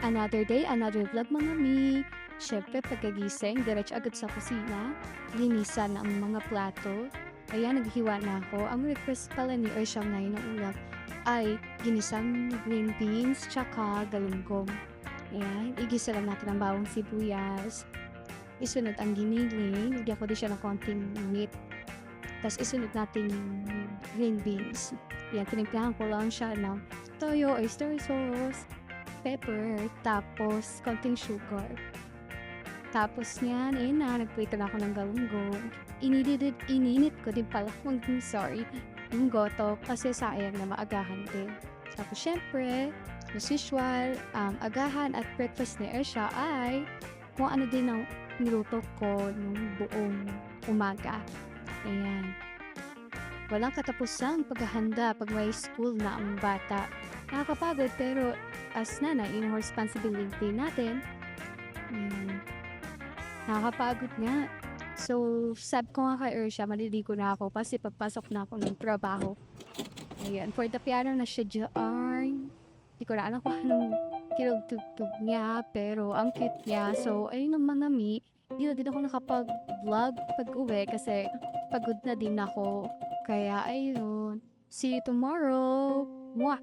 Another day, another vlog mga mi. Siyempre, pagkagising, diretso agad sa kusina. Linisan ang mga plato. Ayan, naghiwa na ako. Ang request pala ni Ursham na ng ulam ay ginisang green beans tsaka galunggong. Ayan, igisa lang natin ang bawang sibuyas. Isunod ang giniling. Lagyan ko din siya ng konting meat. Tapos isunod natin yung green beans. Ayan, tinimplahan ko lang siya ng toyo, oyster sauce, pepper, tapos konting sugar. Tapos niyan, ayun na, nagprito na ako ng galunggong. Ininit ko din pala, sorry, yung goto kasi sayang na maagahan din. Tapos syempre, as usual, agahan at breakfast ni Ersha ay kung ano din ang niluto ko nung buong umaga. Ayan. Walang katapusang paghahanda pag may school na ang bata. Nakakapagod pero as nanay, in responsibility natin, nakakapagod nga. So, sabi ko nga kay Ersha, maliligo na ako kasi pagpasok na ako ng trabaho. Ayan, for the piano na siya dyan. Hindi ko na alam kung anong kinugtugtog niya, pero ang cute niya. So, ayun ang mga mi. Hindi na din ako nakapag-vlog pag-uwi kasi pagod na din ako. Kaya, ayun. See you tomorrow. Mwah!